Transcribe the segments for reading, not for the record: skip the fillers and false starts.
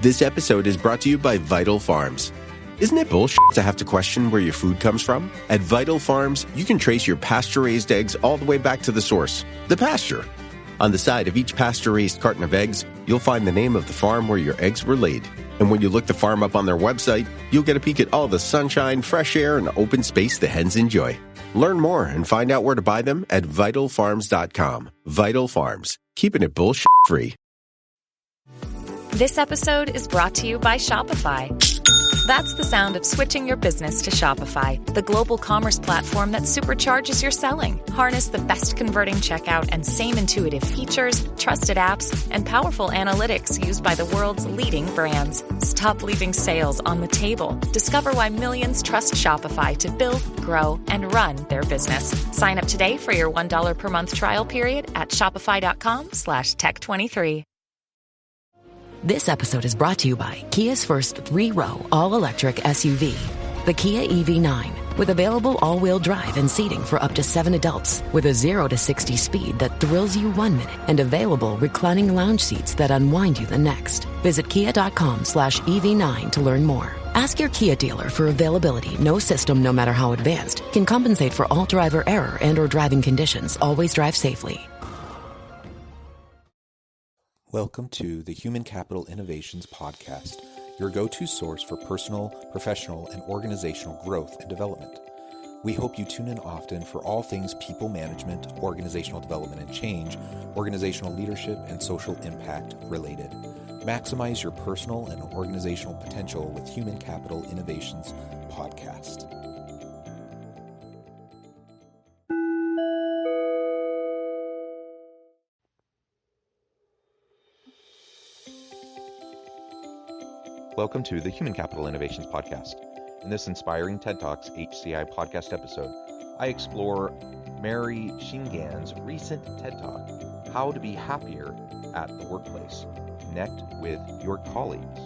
This episode is brought to you by Vital Farms. Isn't it bullshit to have to question where your food comes from? At Vital Farms, you can trace your pasture-raised eggs all the way back to the source, the pasture. On the side of each pasture-raised carton of eggs, you'll find the name of the farm where your eggs were laid. And when you look the farm up on their website, you'll get a peek at all the sunshine, fresh air, and open space the hens enjoy. Learn more and find out where to buy them at vitalfarms.com. Vital Farms, keeping it bullshit free. This episode is brought to you by Shopify. That's the sound of switching your business to Shopify, the global commerce platform that supercharges your selling. Harness the best converting checkout and same intuitive features, trusted apps, and powerful analytics used by the world's leading brands. Stop leaving sales on the table. Discover why millions trust Shopify to build, grow, and run their business. Sign up today for your $1 per month trial period at shopify.com/tech23. This episode is brought to you by Kia's first 3-row all-electric SUV, the Kia EV9, with available all-wheel drive and seating for up to 7 adults, with a 0 to 60 speed that thrills you 1 minute, and available reclining lounge seats that unwind you the next. Visit kia.com/EV9 to learn more. Ask your Kia dealer for availability. No system, no matter how advanced, can compensate for all driver error and or driving conditions. Always drive safely. Welcome to the Human Capital Innovations Podcast, your go-to source for personal, professional, and organizational growth and development. We hope you tune in often for all things people management, organizational development and change, organizational leadership, and social impact related. Maximize your personal and organizational potential with Human Capital Innovations Podcast. Welcome to the Human Capital Innovations Podcast. In this inspiring TED Talks HCI podcast episode, I explore Mary Shingan's recent TED Talk, How to Be Happier at the Workplace. Connect with your colleagues.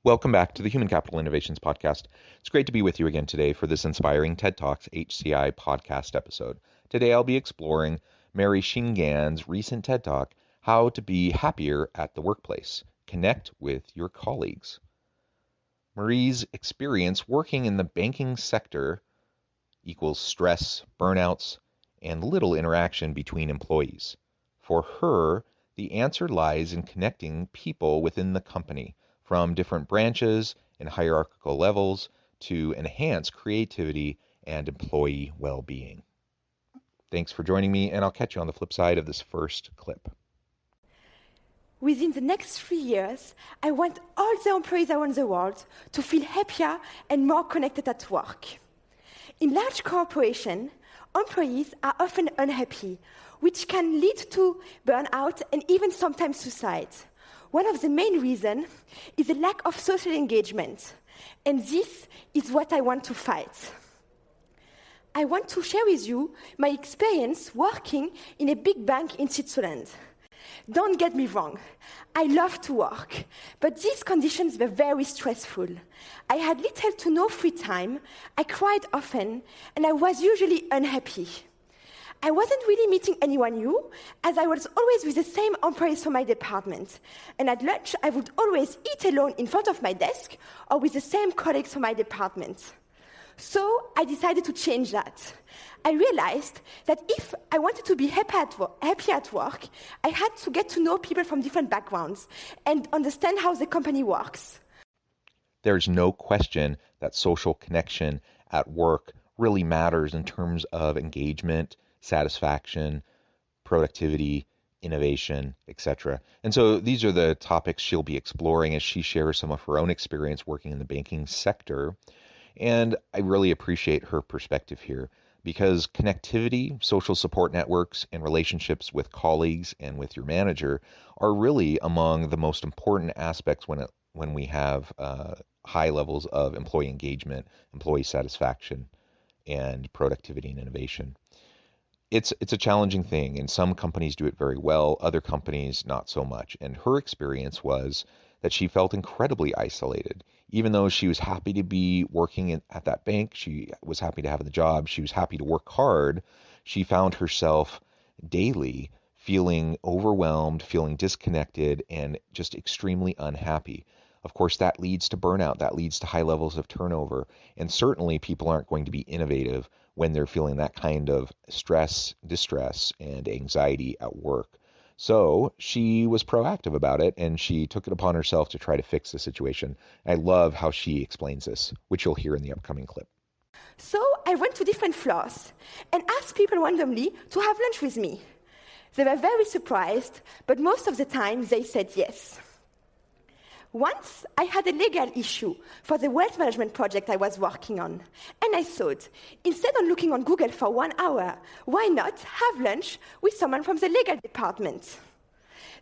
Welcome back to the Human Capital Innovations Podcast. It's great to be with you again today for this inspiring TED Talks HCI podcast episode. Today I'll be exploring Mary Shingan's recent TED Talk, How to Be Happier at the Workplace. Connect with your colleagues. Marie's experience working in the banking sector equals stress, burnouts, and little interaction between employees. For her, the answer lies in connecting people within the company, from different branches and hierarchical levels to enhance creativity and employee well-being. Thanks for joining me, and I'll catch you on the flip side of this first clip. Within the next 3 years, I want all the employees around the world to feel happier and more connected at work. In large corporations, employees are often unhappy, which can lead to burnout and even sometimes suicide. One of the main reasons is a lack of social engagement, and this is what I want to fight. I want to share with you my experience working in a big bank in Switzerland. Don't get me wrong, I love to work, but these conditions were very stressful. I had little to no free time, I cried often, and I was usually unhappy. I wasn't really meeting anyone new, as I was always with the same employees from my department. And at lunch, I would always eat alone in front of my desk or with the same colleagues from my department. So I decided to change that. I realized that if I wanted to be happy at work, I had to get to know people from different backgrounds and understand how the company works. There's no question that social connection at work really matters in terms of engagement, satisfaction, productivity, innovation, etc. And so these are the topics she'll be exploring as she shares some of her own experience working in the banking sector. And I really appreciate her perspective here because connectivity, social support networks, and relationships with colleagues and with your manager are really among the most important aspects when we have high levels of employee engagement, employee satisfaction, and productivity and innovation. it's a challenging thing, and some companies do it very well, other companies not so much. And her experience was that she felt incredibly isolated. Even though she was happy to be working at that bank, she was happy to have the job, she was happy to work hard, she found herself daily feeling overwhelmed, feeling disconnected, and just extremely unhappy. Of course, that leads to burnout, that leads to high levels of turnover, and certainly people aren't going to be innovative when they're feeling that kind of stress, distress, and anxiety at work. So she was proactive about it, and she took it upon herself to try to fix the situation. I love how she explains this, which you'll hear in the upcoming clip. So I went to different floors and asked people randomly to have lunch with me. They were very surprised, but most of the time they said yes. Once, I had a legal issue for the wealth management project I was working on, and I thought, instead of looking on Google for 1 hour, why not have lunch with someone from the legal department?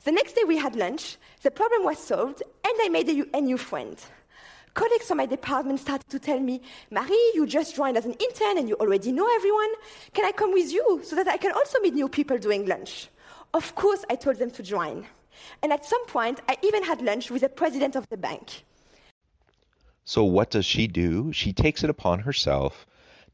The next day we had lunch, the problem was solved, and I made a new friend. Colleagues from my department started to tell me, Marie, you just joined as an intern and you already know everyone. Can I come with you so that I can also meet new people doing lunch? Of course, I told them to join. And at some point, I even had lunch with the president of the bank. So what does she do? She takes it upon herself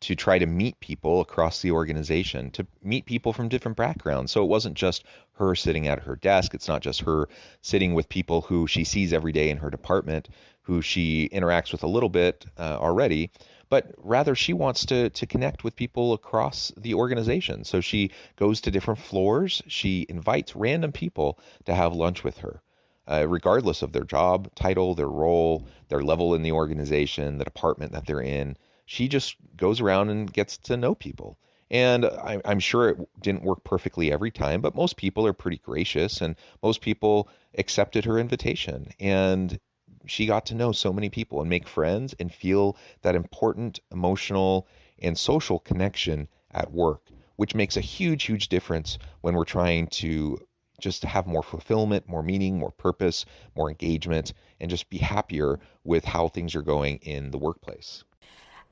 to try to meet people across the organization, to meet people from different backgrounds. So it wasn't just her sitting at her desk. It's not just her sitting with people who she sees every day in her department, who she interacts with a little bit already, but rather she wants to connect with people across the organization. So she goes to different floors. She invites random people to have lunch with her, regardless of their job title, their role, their level in the organization, the department that they're in. She just goes around and gets to know people. And I'm sure it didn't work perfectly every time, but most people are pretty gracious, and most people accepted her invitation. And she got to know so many people and make friends and feel that important emotional and social connection at work, which makes a huge, huge difference when we're trying to just have more fulfillment, more meaning, more purpose, more engagement, and just be happier with how things are going in the workplace.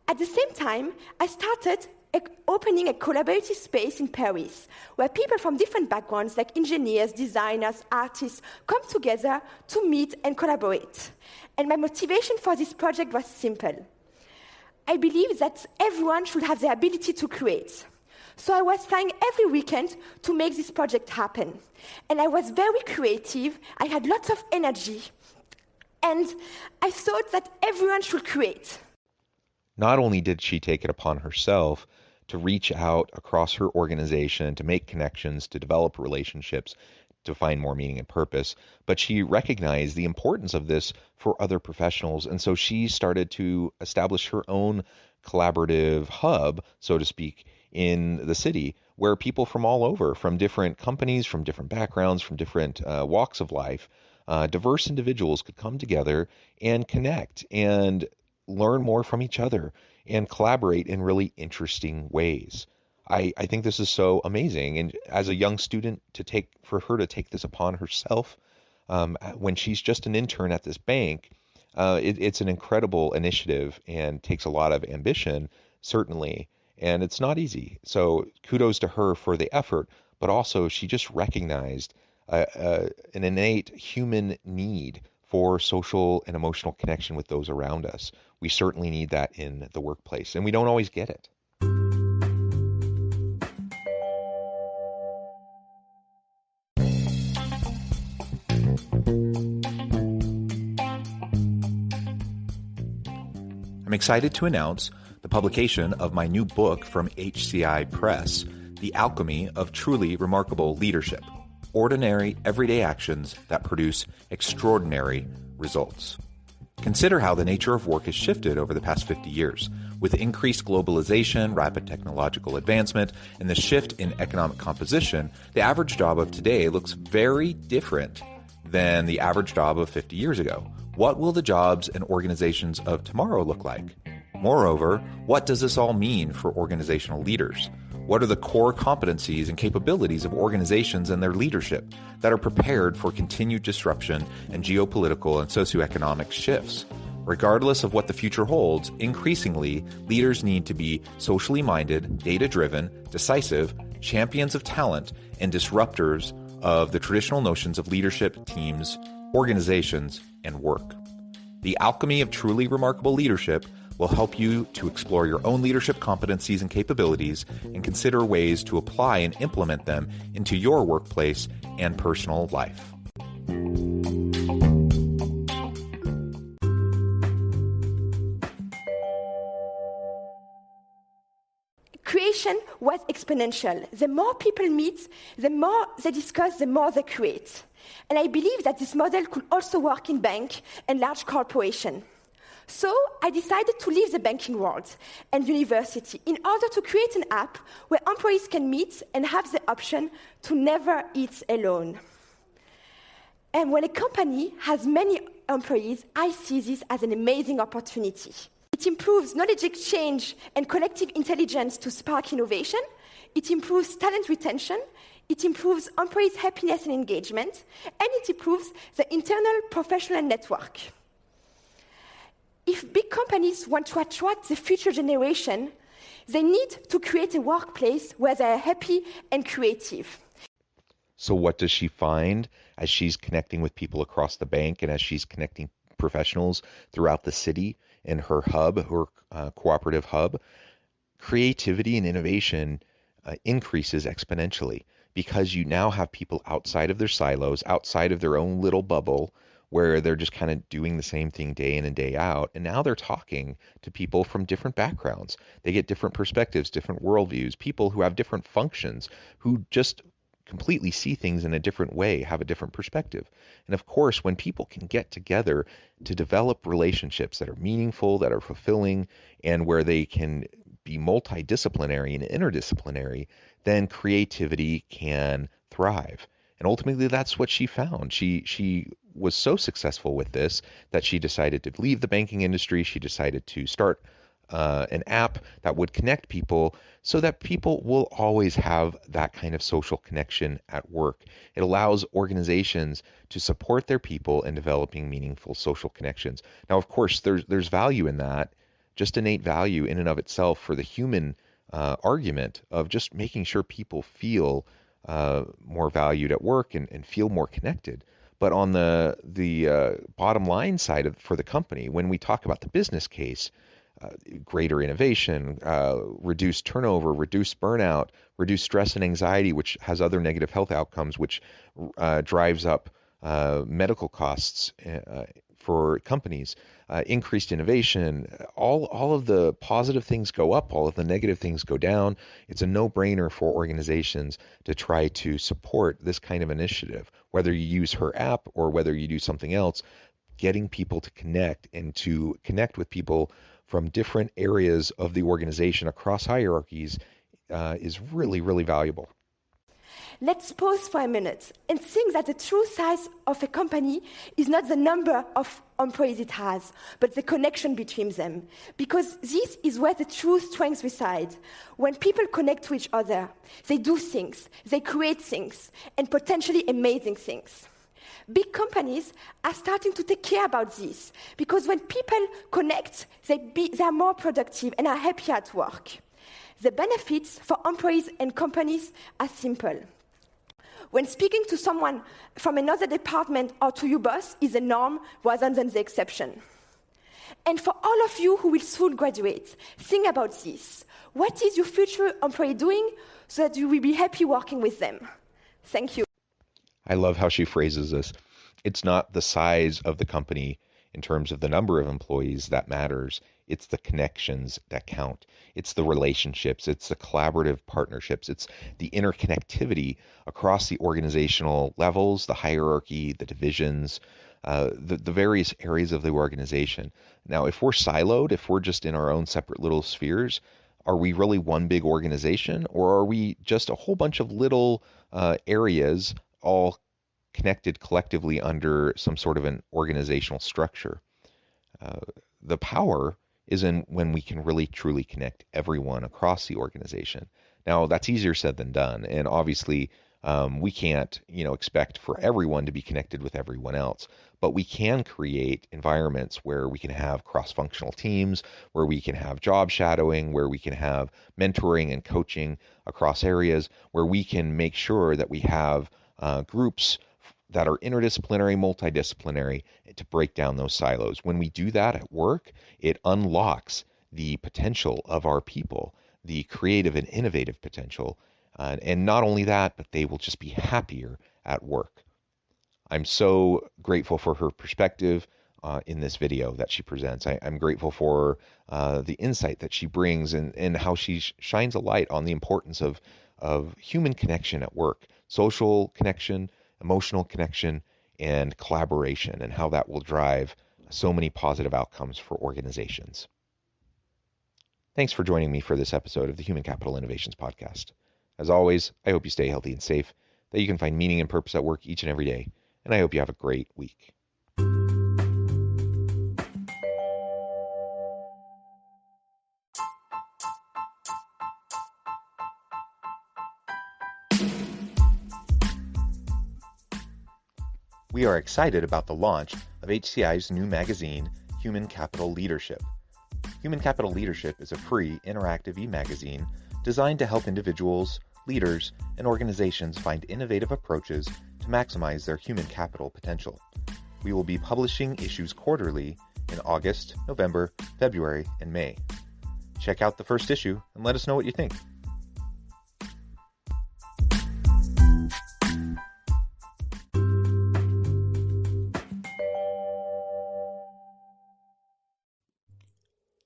At the same time, I started opening a collaborative space in Paris where people from different backgrounds like engineers, designers, artists come together to meet and collaborate. And my motivation for this project was simple. I believe that everyone should have the ability to create. So I was flying every weekend to make this project happen. And I was very creative, I had lots of energy, and I thought that everyone should create. Not only did she take it upon herself to reach out across her organization, to make connections, to develop relationships, to find more meaning and purpose, but she recognized the importance of this for other professionals. And so she started to establish her own collaborative hub, so to speak, in the city, where people from all over, from different companies, from different backgrounds, from different walks of life, diverse individuals could come together and connect and learn more from each other and collaborate in really interesting ways. I think this is so amazing. And as a young student, for her to take this upon herself when she's just an intern at this bank, it's an incredible initiative and takes a lot of ambition, certainly. And it's not easy. So kudos to her for the effort, but also she just recognized an innate human need for social and emotional connection with those around us. We certainly need that in the workplace, and we don't always get it. I'm excited to announce the publication of my new book from HCI Press, The Alchemy of Truly Remarkable Leadership: Ordinary, Everyday Actions that Produce Extraordinary Results. Consider how the nature of work has shifted over the past 50 years. With increased globalization, rapid technological advancement, and the shift in economic composition, the average job of today looks very different than the average job of 50 years ago. What will the jobs and organizations of tomorrow look like? Moreover, what does this all mean for organizational leaders? What are the core competencies and capabilities of organizations and their leadership that are prepared for continued disruption and geopolitical and socioeconomic shifts? Regardless of what the future holds, increasingly, leaders need to be socially minded, data-driven, decisive, champions of talent and disruptors of the traditional notions of leadership, teams, organizations, and work. The Alchemy of Truly Remarkable Leadership will help you to explore your own leadership competencies and capabilities and consider ways to apply and implement them into your workplace and personal life. Creation was exponential. The more people meet, the more they discuss, the more they create. And I believe that this model could also work in bank and large corporation. So I decided to leave the banking world and university in order to create an app where employees can meet and have the option to never eat alone. And when a company has many employees, I see this as an amazing opportunity. It improves knowledge exchange and collective intelligence to spark innovation. It improves talent retention. It improves employees' happiness and engagement. And it improves the internal professional network. If big companies want to attract the future generation, they need to create a workplace where they are happy and creative. So what does she find as she's connecting with people across the bank and as she's connecting professionals throughout the city in her hub, her cooperative hub? Creativity and innovation increases exponentially because you now have people outside of their silos, outside of their own little bubble, where they're just kind of doing the same thing day in and day out. And now they're talking to people from different backgrounds. They get different perspectives, different worldviews, people who have different functions, who just completely see things in a different way, have a different perspective. And of course, when people can get together to develop relationships that are meaningful, that are fulfilling, and where they can be multidisciplinary and interdisciplinary, then creativity can thrive. And ultimately, that's what she found. She was so successful with this that she decided to leave the banking industry. She decided to start an app that would connect people so that people will always have that kind of social connection at work. It allows organizations to support their people in developing meaningful social connections. Now, of course, there's value in that, just innate value in and of itself for the human argument of just making sure people feel more valued at work and feel more connected. But on the bottom line side for the company, when we talk about the business case, greater innovation, reduced turnover, reduced burnout, reduced stress and anxiety, which has other negative health outcomes, which drives up medical costs for companies, increased innovation, all of the positive things go up, all of the negative things go down. It's a no-brainer for organizations to try to support this kind of initiative, whether you use her app or whether you do something else. Getting people to connect and to connect with people from different areas of the organization across hierarchies is really, really valuable. Let's pause for a minute and think that the true size of a company is not the number of employees it has, but the connection between them. Because this is where the true strength resides. When people connect to each other, they do things, they create things, and potentially amazing things. Big companies are starting to take care about this, because when people connect, they are more productive and are happier at work. The benefits for employees and companies are simple. When speaking to someone from another department or to your boss is the norm rather than the exception. And for all of you who will soon graduate, think about this. What is your future employee doing so that you will be happy working with them? Thank you. I love how she phrases this. It's not the size of the company in terms of the number of employees that matters. It's the connections that count. It's the relationships. It's the collaborative partnerships. It's the interconnectivity across the organizational levels, the hierarchy, the divisions, the various areas of the organization. Now, if we're siloed, if we're just in our own separate little spheres, are we really one big organization, or are we just a whole bunch of little areas all connected collectively under some sort of an organizational structure? The power is in when we can really truly connect everyone across the organization, Now, that's easier said than done, and obviously we can't, expect for everyone to be connected with everyone else, but we can create environments where we can have cross-functional teams, where we can have job shadowing, where we can have mentoring and coaching across areas, where we can make sure that we have groups that are interdisciplinary, multidisciplinary, to break down those silos. When we do that at work, it unlocks the potential of our people, the creative and innovative potential. And not only that, but they will just be happier at work. I'm so grateful for her perspective in this video that she presents. I'm grateful for the insight that she brings and how she shines a light on the importance of human connection at work, social connection, emotional connection, and collaboration, and how that will drive so many positive outcomes for organizations. Thanks for joining me for this episode of the Human Capital Innovations Podcast. As always, I hope you stay healthy and safe, that you can find meaning and purpose at work each and every day, and I hope you have a great week. We are excited about the launch of HCI's new magazine, Human Capital Leadership. Human Capital Leadership is a free, interactive e-magazine designed to help individuals, leaders, and organizations find innovative approaches to maximize their human capital potential. We will be publishing issues quarterly in August, November, February, and May. Check out the first issue and let us know what you think.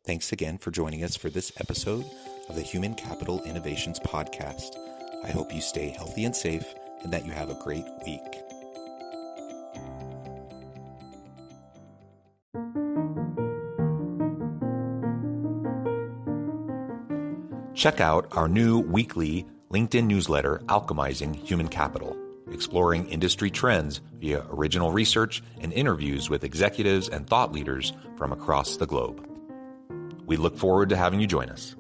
Thanks again for joining us for this episode of the Human Capital Innovations Podcast. I hope you stay healthy and safe and that you have a great week. Check out our new weekly LinkedIn newsletter, Alchemizing Human Capital, exploring industry trends via original research and interviews with executives and thought leaders from across the globe. We look forward to having you join us.